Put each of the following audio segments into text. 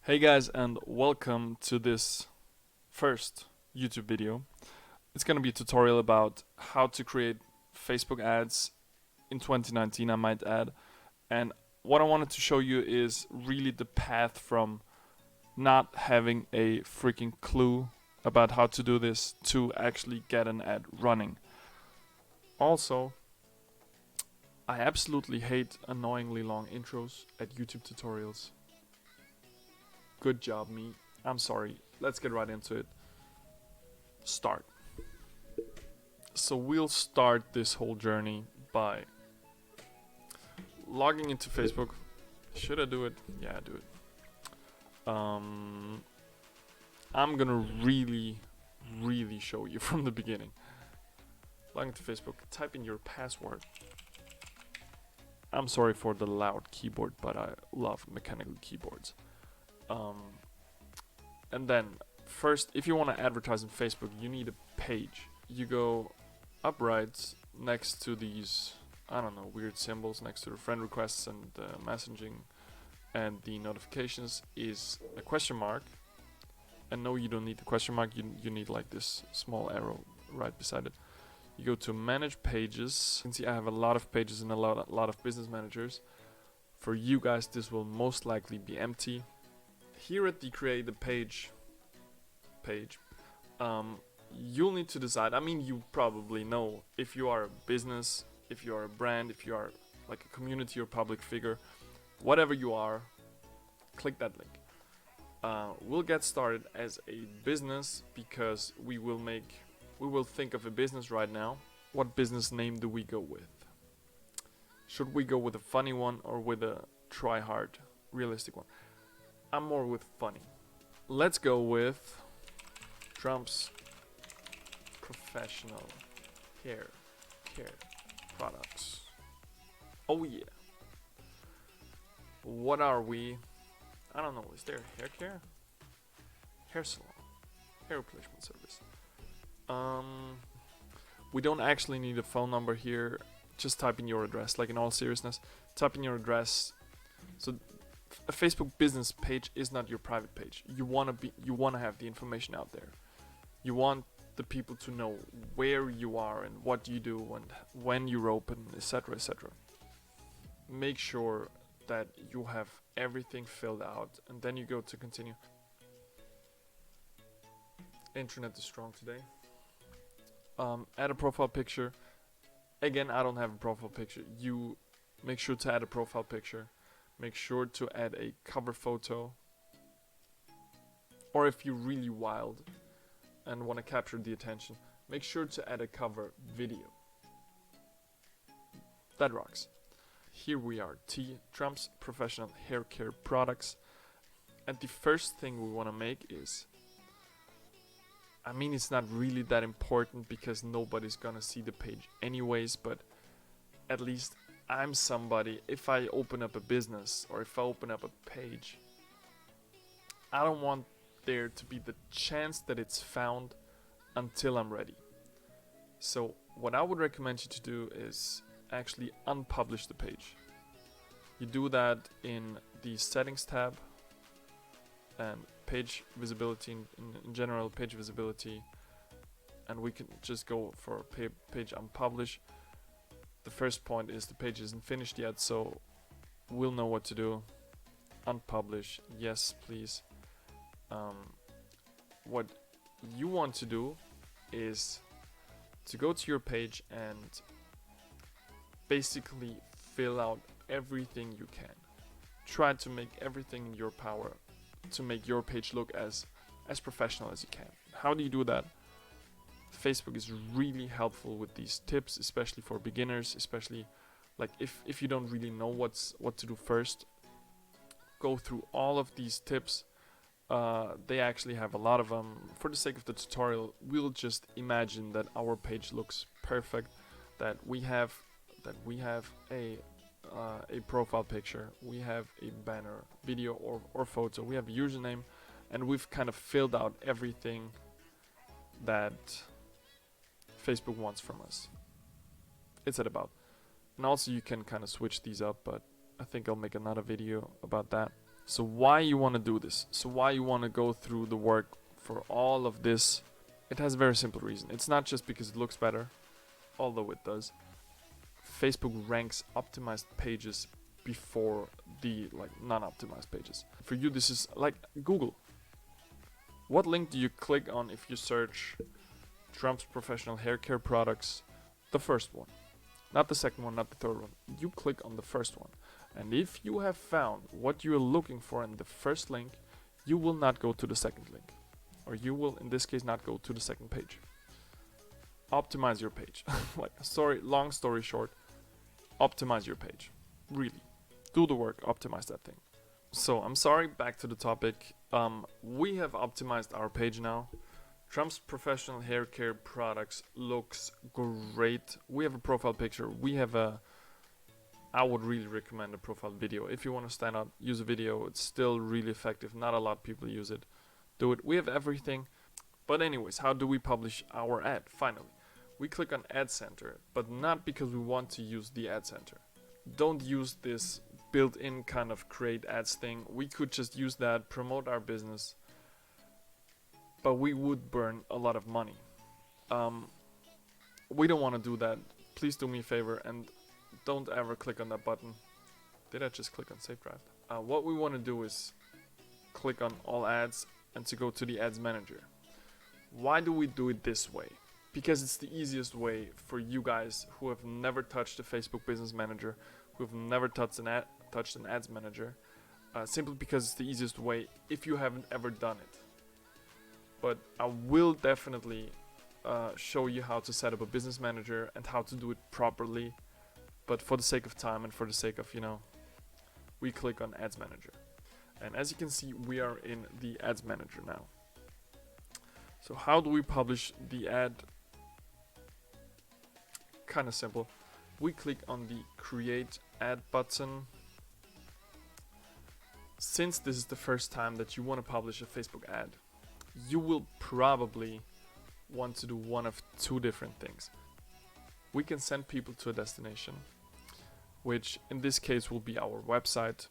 Hey guys, and welcome to this first YouTube video. It's gonna be a tutorial about how to create Facebook ads in 2019, I might add. And what I wanted to show you is really the path from not having a freaking clue about how to do this to actually get an ad running. Also, I absolutely hate annoyingly long intros at YouTube tutorials. Good job, me. I'm sorry. Let's get right into it. Start. So we'll start this whole journey by logging into Facebook. Should I do it? Yeah, do it. I'm gonna really show you from the beginning. Log into Facebook. Type in your password. I'm sorry for the loud keyboard, but I love mechanical keyboards. And then first, if you want to advertise on Facebook, you need a page. You go up right next to these, I don't know, weird symbols next to the friend requests and messaging and the notifications is a question mark. And no, you don't need the question mark, you need like this small arrow right beside it. You go to manage pages. You can see I have a lot of pages and a lot of business managers. For you guys, this will most likely be empty. Here at the create a page, you'll need to decide. I mean, you probably know if you are a business, if you are a brand, if you are like a community or public figure, whatever you are, click that link. We'll get started as a business because we will think of a business right now. What business name do we go with? Should we go with a funny one or with a try hard, realistic one? I'm more with funny. Let's go with Trump's professional hair care products. Oh yeah. What are we? I don't know. Is there hair care? Hair salon. Hair replacement service. We don't actually need a phone number here. Just type in your address. Like in all seriousness, type in your address. So a Facebook business page is not your private page. You wanna have the information out there. You want the people to know where you are and what you do and when you're open, etc., etc. Make sure that you have everything filled out, and then you go to continue. Internet is strong today. Add a profile picture. Again, I don't have a profile picture. You make sure to add a profile picture. Make sure to add a cover photo. Or if you're really wild and want to capture the attention, make sure to add a cover video. That rocks. Here we are, Trump's professional hair care products. And the first thing we want to make is, I mean, it's not really that important because nobody's gonna see the page anyways, but at least I'm somebody. If I open up a business or if I open up a page, I don't want there to be the chance that it's found until I'm ready. So what I would recommend you to do is actually unpublish the page. You do that in the settings tab and page visibility, in general page visibility, and we can just go for page unpublish. The first point is the page isn't finished yet, so we'll know what to do. Unpublish, yes please. What you want to do is to go to your page and basically fill out everything you can. Try to make everything in your power to make your page look as professional as you can. How do you do that? Facebook is really helpful with these tips, especially for beginners, especially like if you don't really know what to do first. Go through all of these tips. They actually have a lot of them. For the sake of the tutorial, we'll just imagine that our page looks perfect, that we have a profile picture, we have a banner, video or photo, we have a username, and we've kind of filled out everything that Facebook wants from us. It's at about. And also you can kind of switch these up, but I think I'll make another video about that. So why you want to do this? So why you want to go through the work for all of this? It has a very simple reason. It's not just because it looks better, although it does. Facebook ranks optimized pages before the non-optimized pages. For you, this is like Google. What link do you click on if you search Trump's professional hair care products? The first one, not the second one, not the third one. You click on the first one, and if you have found what you are looking for in the first link, you will not go to the second link, or you will in this case not go to the second page. Optimize your page. Long story short, optimize your page. Really, do the work, optimize that thing. So I'm sorry, back to the topic. We have optimized our page now. Trump's professional hair care products looks great. We have a profile picture. I would really recommend a profile video. If you want to stand out, use a video. It's still really effective. Not a lot of people use it. Do it. We have everything. But anyways, how do we publish our ad? Finally, we click on Ad Center, but not because we want to use the Ad Center. Don't use this built-in kind of create ads thing. We could just use that, promote our business, but we would burn a lot of money. We don't want to do that. Please do me a favor and don't ever click on that button. Did I just click on Save Draft? What we want to do is click on All Ads and to go to the Ads Manager. Why do we do it this way? Because it's the easiest way for you guys who have never touched a Facebook Business Manager, who have never touched an Ads Manager, simply because it's the easiest way if you haven't ever done it. But I will definitely show you how to set up a business manager and how to do it properly. But for the sake of time and for the sake of, we click on Ads Manager. And as you can see, we are in the Ads Manager now. So how do we publish the ad? Kind of simple. We click on the Create Ad button. Since this is the first time that you want to publish a Facebook ad, you will probably want to do one of two different things. We can send people to a destination, which in this case will be our website,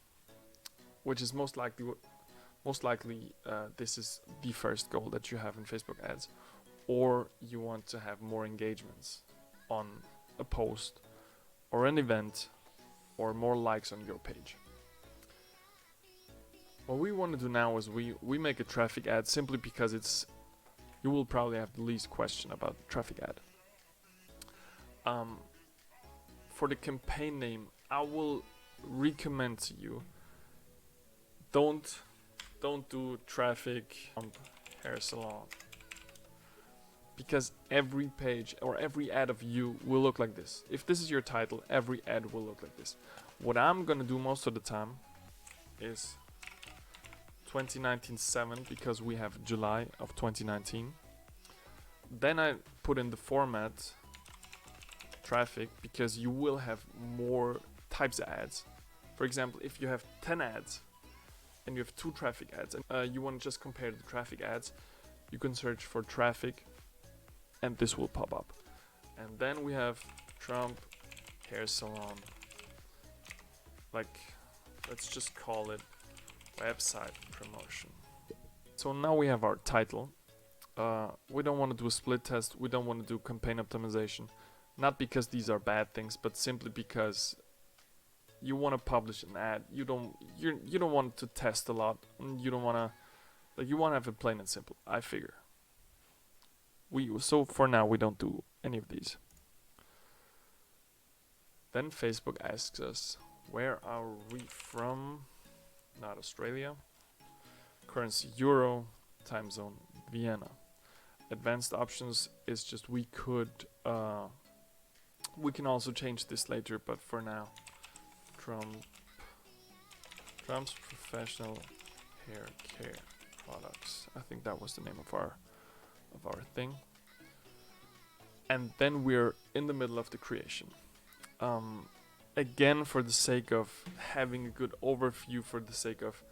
which is most likely this is the first goal that you have in Facebook ads, or you want to have more engagements on a post or an event or more likes on your page. What we want to do now is we make a traffic ad simply because you will probably have the least question about traffic ad. For the campaign name, I will recommend to you, don't do traffic hair salon, because every page or every ad of you will look like this. If this is your title, every ad will look like this. What I'm gonna do most of the time is 2019-7, because we have July of 2019. Then I put in the format traffic, because you will have more types of ads. For example, if you have 10 ads and you have 2 traffic ads, and you want to just compare the traffic ads, you can search for traffic and this will pop up. And then we have Trump hair salon, let's just call it website promotion. So now we have our title. We don't want to do a split test, we don't want to do campaign optimization, not because these are bad things, but simply because you want to publish an ad. You don't want to test a lot, and you don't want to, you want to have it plain and simple, I figure. So for now we don't do any of these. Then Facebook asks us, where are we from? Not Australia. Currency Euro, time zone Vienna. Advanced options is just we can also change this later, but for now, Trump's professional hair care products. I think that was the name of our thing. And then we're in the middle of the creation. Again, for the sake of having a good overview, for the sake of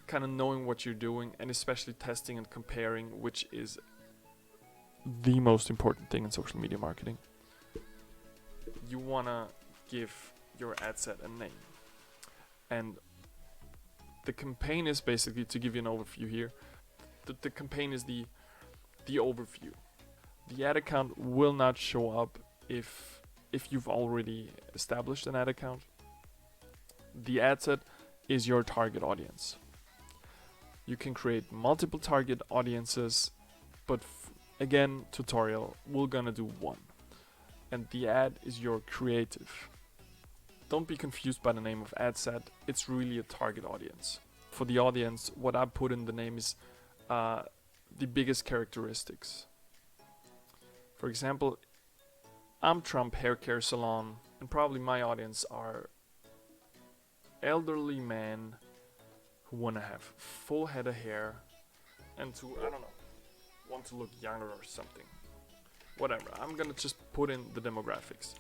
kind of knowing what you're doing, and especially testing and comparing, which is the most important thing in social media marketing. You want to give your ad set a name. And the campaign is basically, to give you an overview here, the campaign is the overview. The ad account will not show up if you've already established an ad account. The ad set is your target audience. You can create multiple target audiences, but again, tutorial, we're gonna do one. And the ad is your creative. Don't be confused by the name of ad set, it's really a target audience. For the audience, what I put in the name is the biggest characteristics. For example, I'm Trump Hair Care Salon, and probably my audience are elderly men who want to have full head of hair and to, I don't know, want to look younger or something. Whatever, I'm gonna just put in the demographics.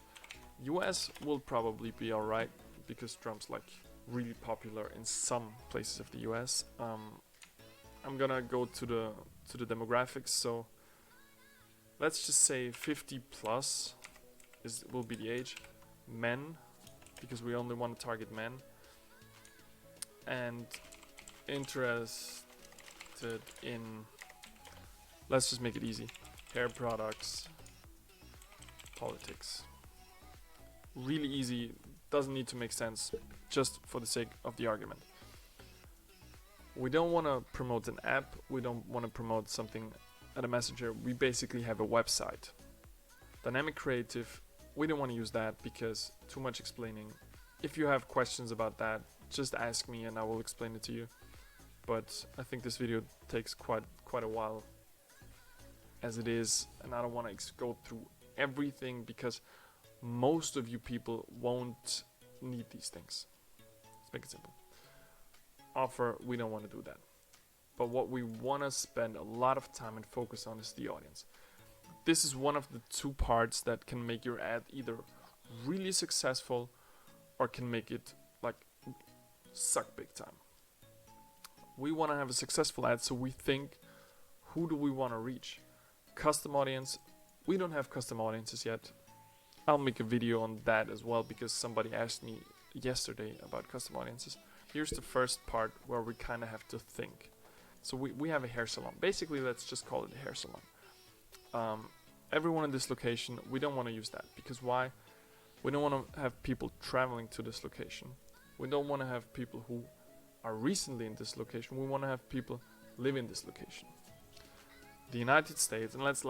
US will probably be alright because Trump's like really popular in some places of the US. I'm gonna go to the demographics, so let's just say 50 plus will be the age. Men, because we only want to target men. And interested in, let's just make it easy, hair products, politics. Really easy, doesn't need to make sense, just for the sake of the argument. We don't want to promote an app, we don't want to promote something at a messenger, we basically have a website. Dynamic creative, we don't want to use that because too much explaining. If you have questions about that, just ask me and I will explain it to you. But I think this video takes quite a while as it is, and I don't want to go through everything because most of you people won't need these things. Let's make it simple. Offer, we don't want to do that. But what we want to spend a lot of time and focus on is the audience. This is one of the two parts that can make your ad either really successful or can make it like suck big time. We want to have a successful ad, so we think, who do we want to reach? Custom audience, we don't have custom audiences yet. I'll make a video on that as well because somebody asked me yesterday about custom audiences. Here's the first part where we kind of have to think. So we have a hair salon. Basically, let's just call it a hair salon. Everyone in this location, we don't want to use that because why? We don't want to have people traveling to this location. We don't want to have people who are recently in this location. We want to have people live in this location. The United States, and let's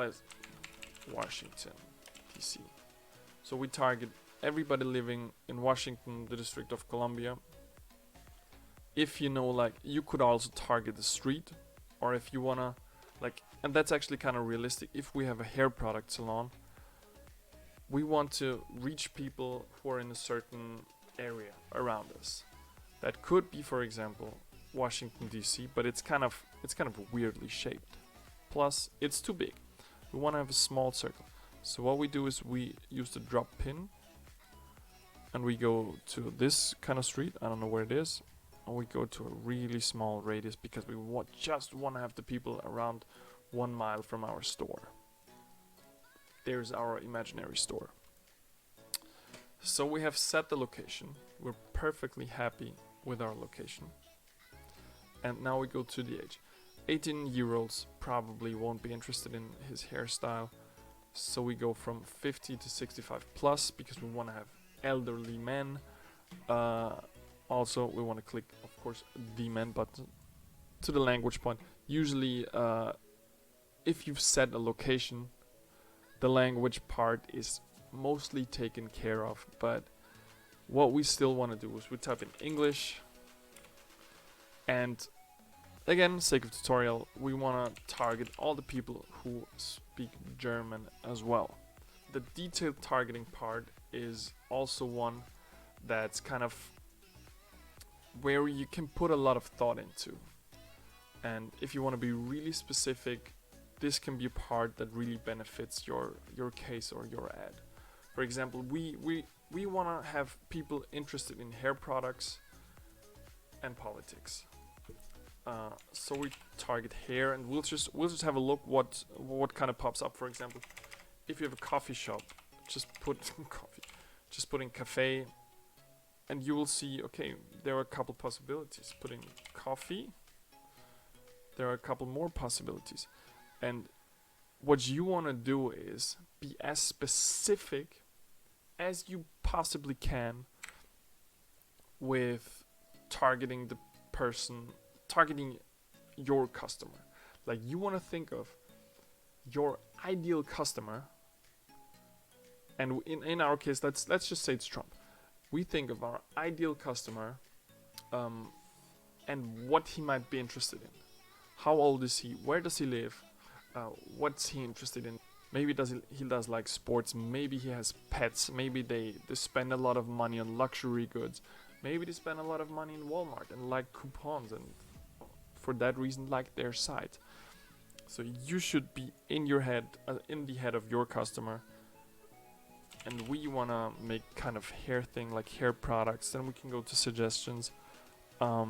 Washington, D.C. So we target everybody living in Washington, the District of Columbia. If you know, like, you could also target the street, or if you wanna, like, and that's actually kind of realistic. If we have a hair product salon, we want to reach people who are in a certain area around us. That could be, for example, Washington D.C., but it's kind of weirdly shaped. Plus, it's too big. We want to have a small circle. So what we do is we use the drop pin, and we go to this kind of street. I don't know where it is. And we go to a really small radius because we just want to have the people around 1 mile from our store. There's our imaginary store. So we have set the location. We're perfectly happy with our location. And now we go to the age. 18-year-olds probably won't be interested in his hairstyle. So we go from 50 to 65 plus because we want to have elderly men. Also, we want to click, of course, the men button. To the language point, usually if you've set a location, the language part is mostly taken care of, but what we still want to do is we type in English, and again, sake of tutorial, we want to target all the people who speak German as well. The detailed targeting part is also one that's kind of where you can put a lot of thought into. And if you want to be really specific, this can be a part that really benefits your case or your ad. For example, we want to have people interested in hair products and politics. So we target hair, and we'll just have a look what kind of pops up. For example, if you have a coffee shop, just put coffee, just put in cafe, and you will see, okay, there are a couple possibilities. Put in coffee, there are a couple more possibilities. And what you want to do is be as specific as you possibly can with targeting your customer. Like, you want to think of your ideal customer, and in our case, let's just say it's Trump. We think of our ideal customer, and what he might be interested in. How old is he? Where does he live? What's he interested in? Maybe he does like sports. Maybe he has pets. Maybe they spend a lot of money on luxury goods. Maybe they spend a lot of money in Walmart and like coupons, and for that reason like their site. So you should be in your head, in the head of your customer. And we want to make kind of hair thing, like hair products. Then we can go to suggestions. Hair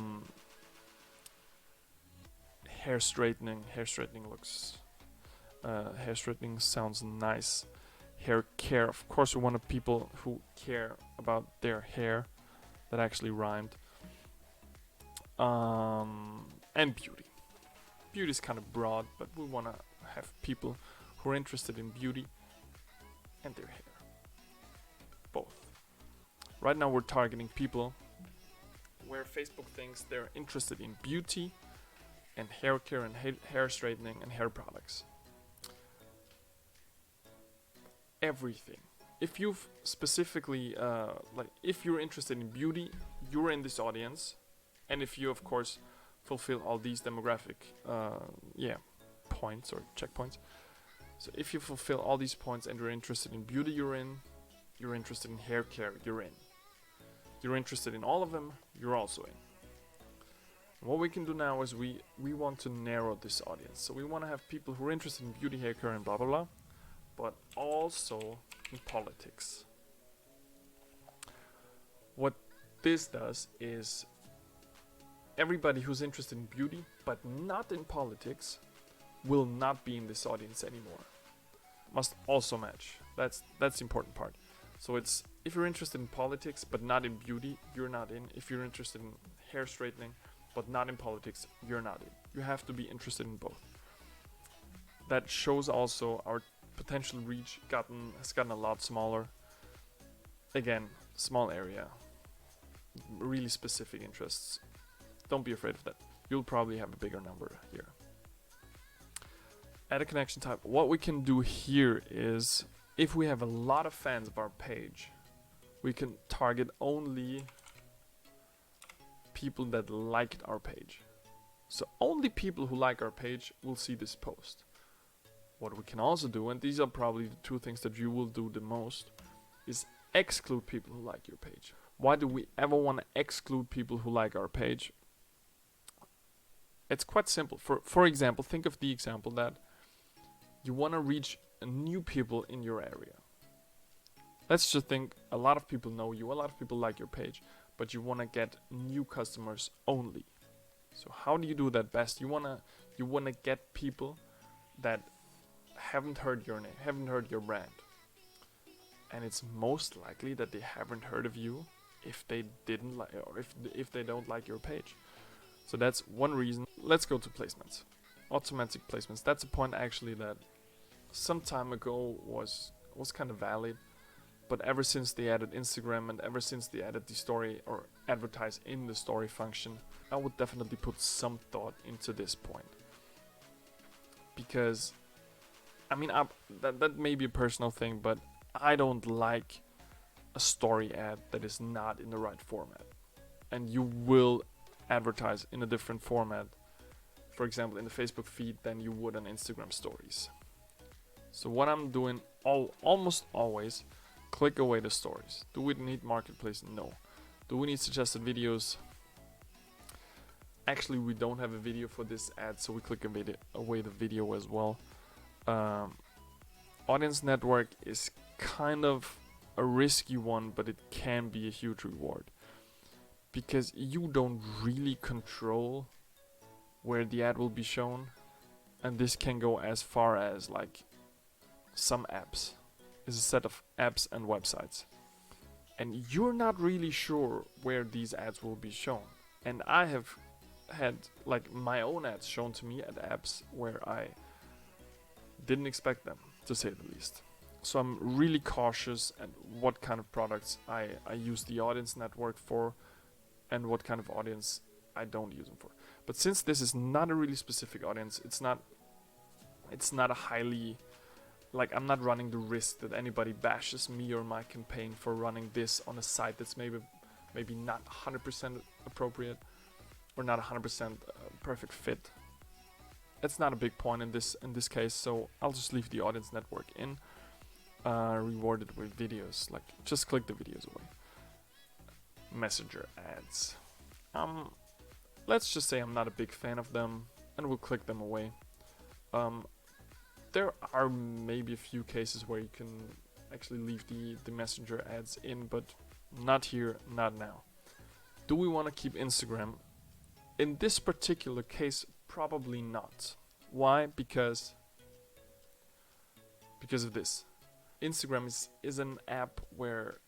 straightening looks... hair straightening sounds nice. Hair care, of course we want people who care about their hair. That actually rhymed. And beauty. Beauty is kind of broad, but we want to have people who are interested in beauty and their hair. Both. Right now we're targeting people where Facebook thinks they're interested in beauty and hair care and hair straightening and hair products. Everything. If you've specifically, if you're interested in beauty, you're in this audience. And if you, of course, fulfill all these demographic, points or checkpoints. So if you fulfill all these points and you're interested in beauty, you're in. You're interested in hair care, you're in. You're interested in all of them, you're also in. And what we can do now is we want to narrow this audience. So we want to have people who are interested in beauty, hair care, and blah blah blah, but also in politics. What this does is everybody who's interested in beauty but not in politics will not be in this audience anymore. Must also match. That's the important part. So it's, if you're interested in politics but not in beauty, you're not in. If you're interested in hair straightening but not in politics, you're not in. You have to be interested in both. That shows also our potential reach has gotten a lot smaller. Again, small area, really specific interests. Don't be afraid of that. You'll probably have a bigger number here. Add a connection type. What we can do here is, if we have a lot of fans of our page, we can target only people that liked our page. So only people who like our page will see this post. What we can also do, and these are probably the two things that you will do the most, is exclude people who like your page. Why do we ever want to exclude people who like our page? It's quite simple. For example, think of the example that you want to reach new people in your area. Let's just think a lot of people know you, a lot of people like your page, but you want to get new customers only. So how do you do that best? You wanna get people that haven't heard your name, haven't heard your brand. And it's most likely that they haven't heard of you if they didn't like, or if they don't like your page. So that's one reason. Let's go to placements. Automatic placements. That's a point actually that some time ago was kind of valid, but ever since they added Instagram and ever since they added the story or advertise in the story function, I would definitely put some thought into this point. Because, I mean, that may be a personal thing, but I don't like a story ad that is not in the right format. And you will advertise in a different format, for example in the Facebook feed, than you would on Instagram stories. So what I'm doing almost always, click away the stories. Do we need marketplace? No. Do we need suggested videos? Actually, we don't have a video for this ad, so we click away the video as well. Audience network is kind of a risky one, but it can be a huge reward. Because you don't really control where the ad will be shown. And this can go as far as like some apps. Is a set of apps and websites. And you're not really sure where these ads will be shown. And I have had like my own ads shown to me at apps where I didn't expect them, to say the least. So I'm really cautious at what kind of products I use the audience network for and what kind of audience I don't use them for. But since this is not a really specific audience, it's not a highly, like, I'm not running the risk that anybody bashes me or my campaign for running this on a site that's maybe not 100% appropriate or not 100% perfect fit. That's not a big point in this case, so I'll just leave the audience network in, rewarded with videos. Like, just click the videos away. Messenger ads. Let's just say I'm not a big fan of them, and we'll click them away. There are maybe a few cases where you can actually leave the messenger ads in, but not here, not now. Do we want to keep Instagram? In this particular case, probably not. Why? Because of this. Instagram is an app where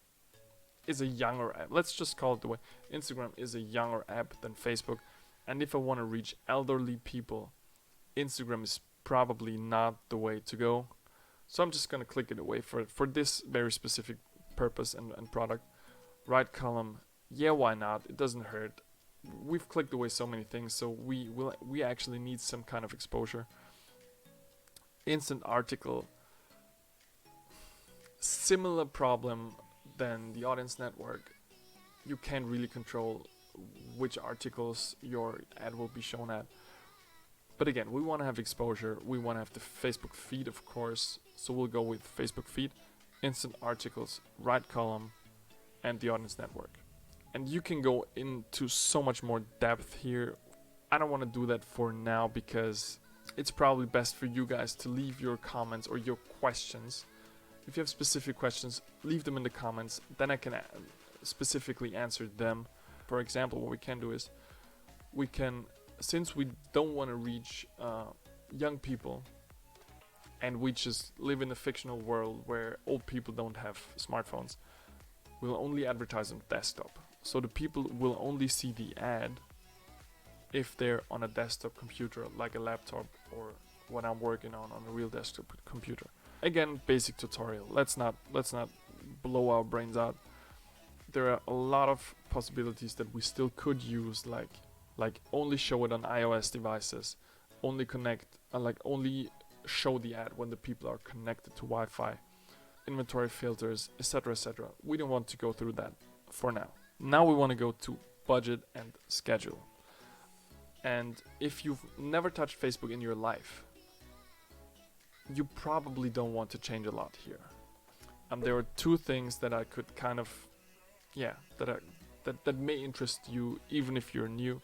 is a younger app. Let's just call it the way. Instagram is a younger app than Facebook, and if I want to reach elderly people, Instagram is probably not the way to go. So I'm just gonna click it away for this very specific purpose and product. Right column, yeah, why not? It doesn't hurt. We've clicked away so many things, so we actually need some kind of exposure. Instant article, similar problem than the audience network. You can't really control which articles your ad will be shown at. But again, we want to have exposure. We want to have the Facebook feed, of course. So we'll go with Facebook feed, instant articles, right column, and the audience network. And you can go into so much more depth here. I don't want to do that for now because it's probably best for you guys to leave your comments or your questions. If you have specific questions, leave them in the comments. Then I can specifically answer them. For example, what we can do is we can, since we don't want to reach young people and we just live in a fictional world where old people don't have smartphones, we'll only advertise on desktop. So the people will only see the ad if they're on a desktop computer like a laptop or what I'm working on a real desktop computer. Again, basic tutorial. Let's not blow our brains out. There are a lot of possibilities that we still could use, like only show it on iOS devices, only connect, only show the ad when the people are connected to Wi-Fi, inventory filters, etc., etc. We don't want to go through that for now. Now we want to go to budget and schedule. And if you've never touched Facebook in your life, you probably don't want to change a lot here. There are two things that I could kind of, that may interest you even if you're new.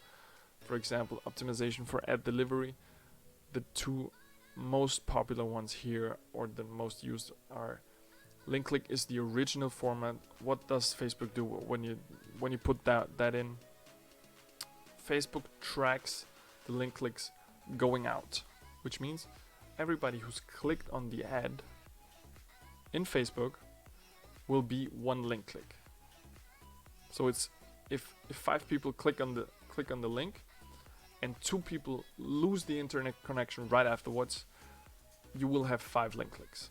For example, optimization for ad delivery. The two most popular ones here, or the most used, are link click is the original format. What does Facebook do when you put that in? Facebook tracks the link clicks going out, which means everybody who's clicked on the ad in Facebook will be one link click. So it's if 5 people click on the link and 2 people lose the internet connection right afterwards, you will have 5 link clicks.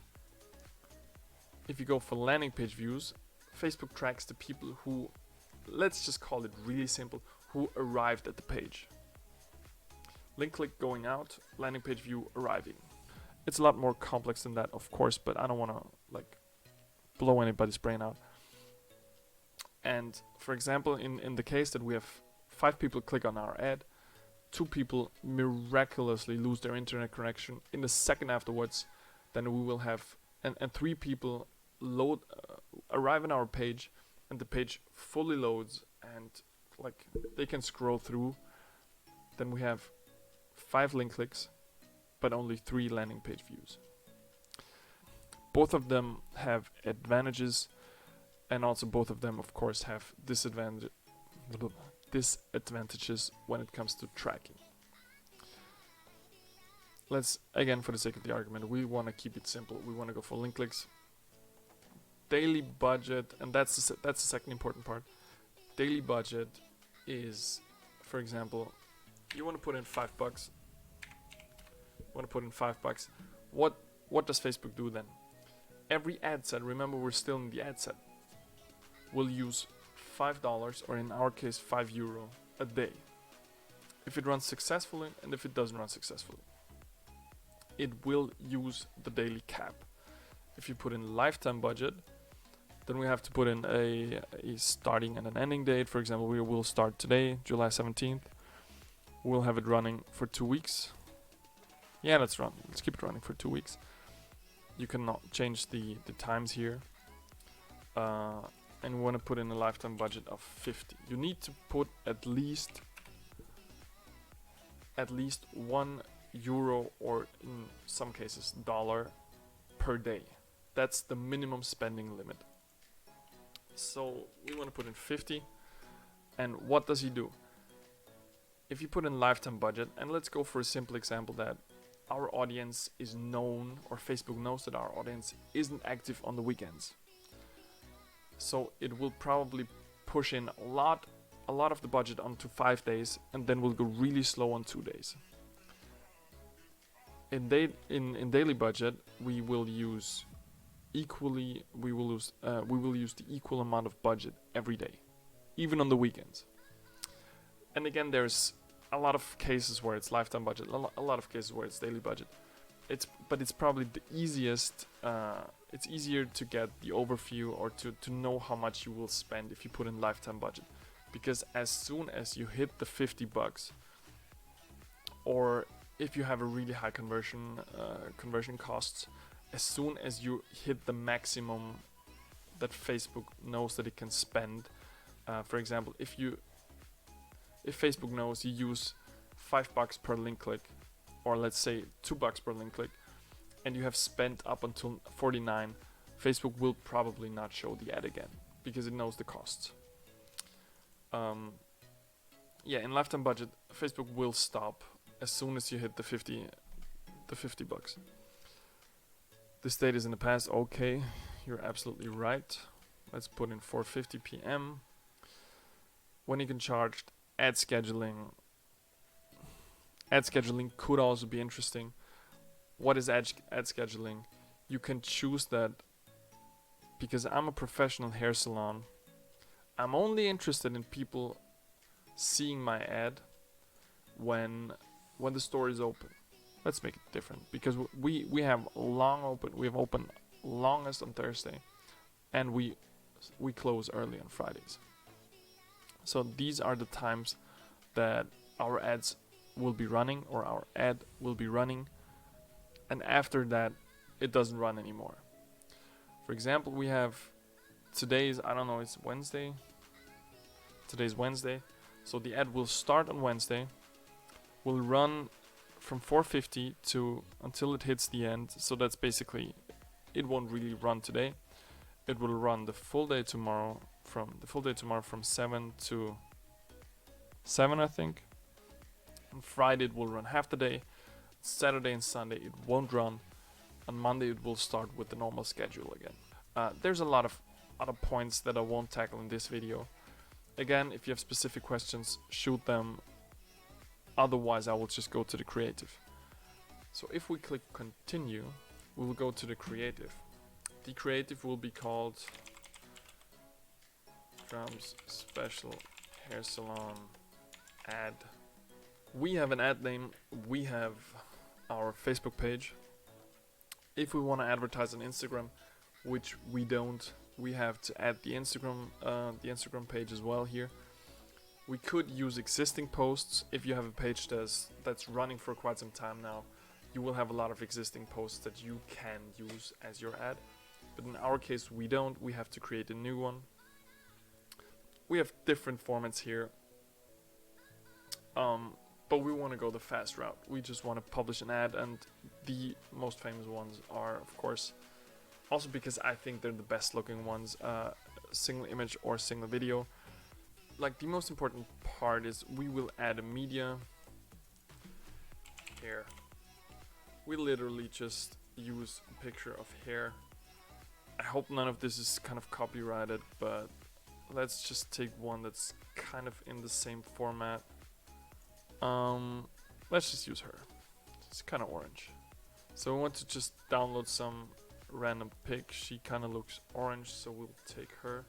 If you go for landing page views, Facebook tracks the people who, let's just call it really simple, who arrived at the page. Link click going out, landing page view arriving. It's a lot more complex than that, of course, but I don't want to blow anybody's brain out. And for example, in the case that we have 5 people click on our ad, 2 people miraculously lose their internet connection in the second afterwards, then we will have and 3 people arrive on our page, and the page fully loads and they can scroll through. Then we have 5 link clicks, but only 3 landing page views. Both of them have advantages, and also both of them, of course, have disadvantages when it comes to tracking. Let's, again, for the sake of the argument, we want to keep it simple. We want to go for link clicks. Daily budget, and that's the second important part. Daily budget is, for example, You want to put in $5. What does Facebook do then? Every ad set, remember we're still in the ad set, will use $5, or in our case €5 a day. If it runs successfully and if it doesn't run successfully, it will use the daily cap. If you put in lifetime budget, then we have to put in a starting and an ending date. For example, we will start today, July 17th. We'll have it running for 2 weeks. Yeah, let's keep it running for 2 weeks. You cannot change the times here. And we want to put in a lifetime budget of 50. You need to put at least €1, or in some cases dollar, per day. That's the minimum spending limit. So we want to put in 50. And what does he do? If you put in lifetime budget, and let's go for a simple example that our audience is known, or Facebook knows that our audience isn't active on the weekends. So it will probably push in a lot of the budget onto 5 days, and then will go really slow on 2 days. In daily budget, we will use the equal amount of budget every day, even on the weekends. And again, there's a lot of cases where it's lifetime budget, a lot of cases where it's daily budget. But it's probably the easiest. It's easier to get the overview, or to know how much you will spend if you put in lifetime budget, because as soon as you hit the $50, or if you have a really high conversion costs, as soon as you hit the maximum that Facebook knows that it can spend, for example, if Facebook knows you use $5 per link click, or let's say $2 per link click, and you have spent up until 49, Facebook will probably not show the ad again because it knows the costs. In lifetime budget, Facebook will stop as soon as you hit the $50. This date is in the past. Okay, you're absolutely right. Let's put in 4:50 p.m. When you can charge ad scheduling. Ad scheduling could also be interesting. What is ad scheduling? You can choose that, because I'm a professional hair salon. I'm only interested in people seeing my ad when the store is open. Let's make it different, because we have open longest on Thursday, and we close early on Fridays. So these are the times that our ads will be running, or our ad will be running, and after that it doesn't run anymore. For example, we have it's Wednesday. Today's Wednesday, so the ad will start on Wednesday, will run from 4:50 until it hits the end. So that's basically, it won't really run today. It will run the full day tomorrow, from 7 to 7, I think. On Friday it will run half the day. Saturday and Sunday it won't run. On Monday it will start with the normal schedule again. There's a lot of other points that I won't tackle in this video. Again, if you have specific questions, shoot them. Otherwise, I will just go to the creative. So if we click continue, we will go to the creative. The creative will be called Drums Special Hair Salon Ad. We have an ad name. We have our Facebook page. If we want to advertise on Instagram, which we don't, we have to add the Instagram page as well here. We could use existing posts. If you have a page that's running for quite some time now, you will have a lot of existing posts that you can use as your ad. But in our case, we don't. We have to create a new one. We have different formats here. But we want to go the fast route. We just want to publish an ad, and the most famous ones are, of course, also because I think they're the best looking ones, single image or single video. Like, the most important part is we will add a media hair. We literally just use a picture of hair. I hope none of this is kind of copyrighted, but let's just take one that's kind of in the same format. Let's just use her. It's kind of orange. So we want to just download some random pic. She kind of looks orange, so we'll take her.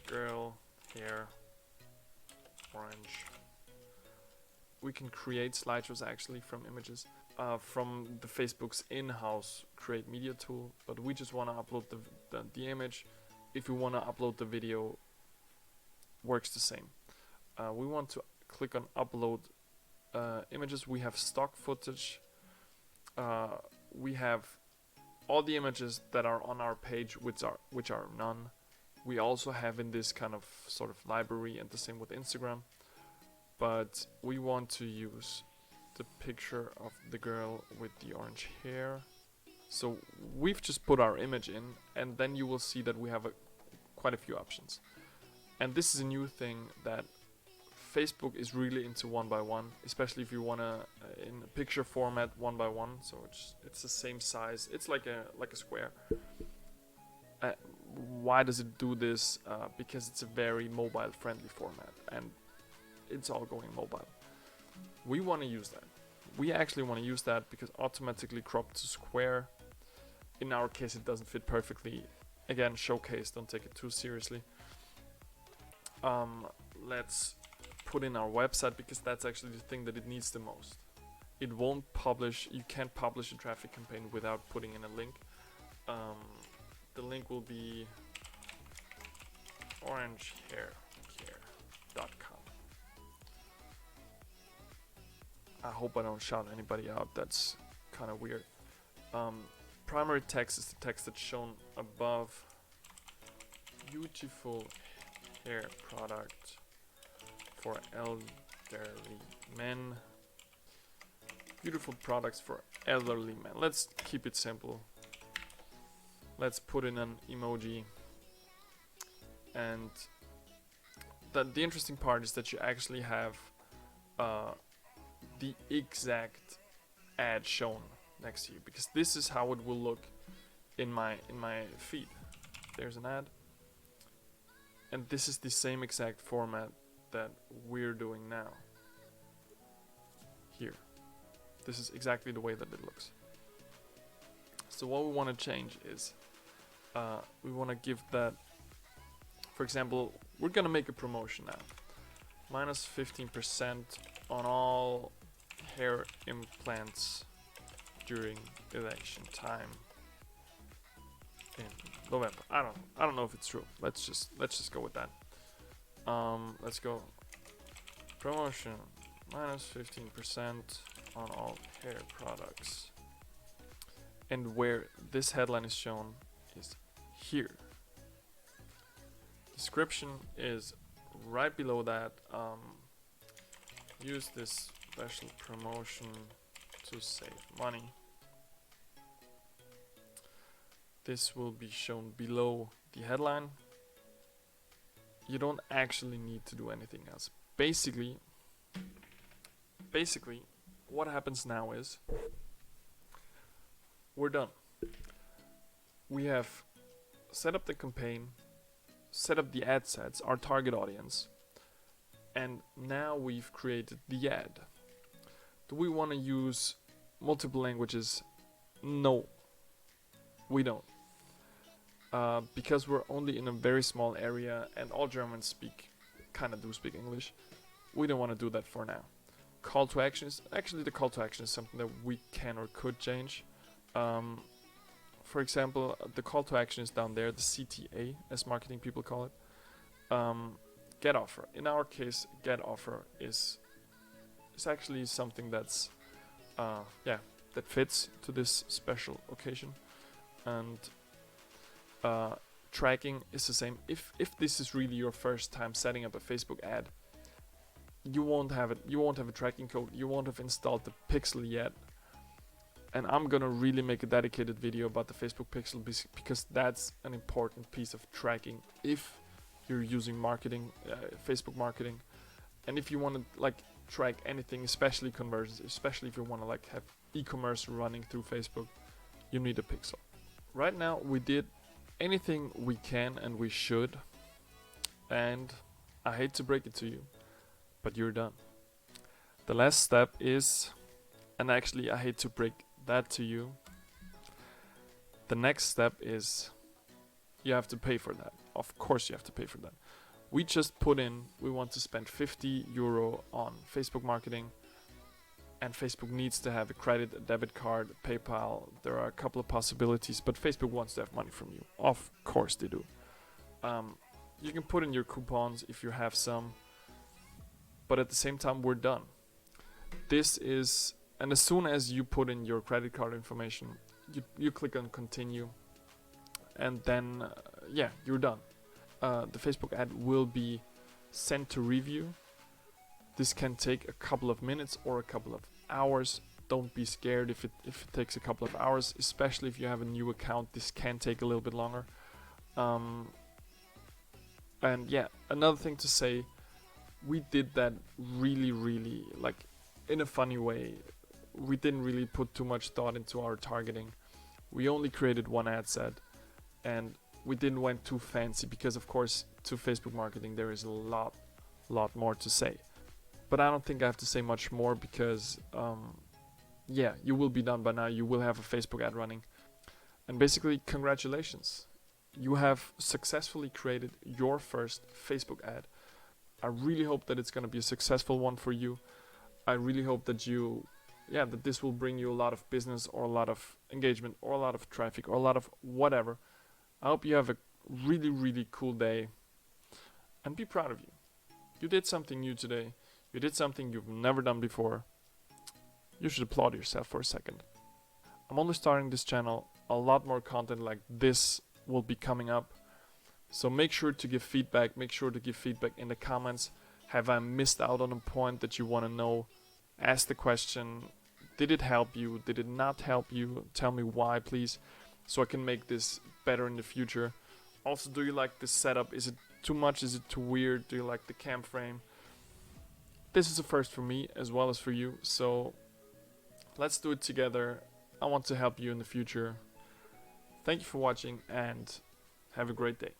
Girl, hair, orange. We can create slideshows actually from images from the Facebook's in-house create media tool, but we just want to upload the image. If we want to upload the video, works the same. We want to click on upload images. We have stock footage. We have all the images that are on our page, which are none. We also have in this kind of sort of library, and the same with Instagram. But we want to use the picture of the girl with the orange hair. So we've just put our image in, and then you will see that we have quite a few options. And this is a new thing that Facebook is really into 1x1, especially if you wanna in a picture format 1x1. So it's the same size. It's like a square. Why does it do this? Because it's a very mobile-friendly format, and it's all going mobile. We want to use that. We actually want to use that because automatically crop to square. In our case, it doesn't fit perfectly. Again, showcase. Don't take it too seriously. Let's put in our website because that's actually the thing that it needs the most. It won't publish. You can't publish a traffic campaign without putting in a link. The link will be orangehaircare.com. I hope I don't shout anybody out. That's kind of weird. Primary text is the text that's shown above. Beautiful hair product for elderly men. Beautiful products for elderly men. Let's keep it simple. Let's put in an emoji. And the interesting part is that you actually have the exact ad shown next to you, because this is how it will look in my feed. There's an ad, and this is the same exact format that we're doing now. Here, this is exactly the way that it looks. So what we want to change is we want to give that, for example, we're gonna make a promotion now. Minus 15% on all hair implants during election time in November. I don't know if it's true. Let's just go with that. Let's go promotion minus 15% on all hair products. And where this headline is shown is here. Description is right below that. Use this special promotion to save money. This will be shown below the headline. You don't actually need to do anything else. Basically, what happens now is we're done. We have set up the campaign, set up the ad sets, our target audience, and now we've created the ad. Do we want to use multiple languages? No, we don't. Because we're only in a very small area and all Germans kind of do speak English, we don't want to do that for now. Call to action is, actually the call to action is something that we can or could change. For example, the call to action is down there, the CTA, as marketing people call it. Get offer. In our case, get offer is actually something that's that fits to this special occasion. And tracking is the same. If this is really your first time setting up a Facebook ad, you won't have it. You won't have a tracking code. You won't have installed the pixel yet. And I'm gonna really make a dedicated video about the Facebook pixel because that's an important piece of tracking if you're using marketing, Facebook marketing, and if you want to like track anything, especially conversions, especially if you want to like have e-commerce running through Facebook, you need a pixel. Right now we did anything we can and we should, and I hate to break it to you, but you're done. The last step is, and actually I hate to break that to you, the next step is you have to pay for that. Of course you have to pay for that. We just put in, we want to spend €50 on Facebook marketing, and Facebook needs to have a credit, a debit card, PayPal. There are a couple of possibilities, but Facebook wants to have money from you. Of course they do. You can put in your coupons if you have some, but at the same time we're done. This is, and as soon as you put in your credit card information, you click on continue, and then yeah, you're done. The Facebook ad will be sent to review. This can take a couple of minutes or a couple of hours. Don't be scared if it takes a couple of hours, especially if you have a new account. This can take a little bit longer. And yeah, another thing to say, we did that really like in a funny way. We didn't really put too much thought into our targeting. We only created one ad set, and we didn't went too fancy because of course to Facebook marketing there is a lot more to say. But I don't think I have to say much more because yeah, you will be done by now. You will have a Facebook ad running. And basically, congratulations. You have successfully created your first Facebook ad. I really hope that it's going to be a successful one for you. I really hope that that this will bring you a lot of business or a lot of engagement or a lot of traffic or a lot of whatever. I hope you have a really cool day, and be proud of you. You did something new today. You did something you've never done before. You should applaud yourself for a second. I'm only starting this channel. A lot more content like this will be coming up. So make sure to give feedback. Make sure to give feedback in the comments. Have I missed out on a point that you want to know? Ask the question. Did it help you? Did it not help you? Tell me why, please, so I can make this better in the future. Also, do you like this setup? Is it too much? Is it too weird? Do you like the cam frame? This is a first for me as well as for you, so let's do it together. I want to help you in the future. Thank you for watching and have a great day.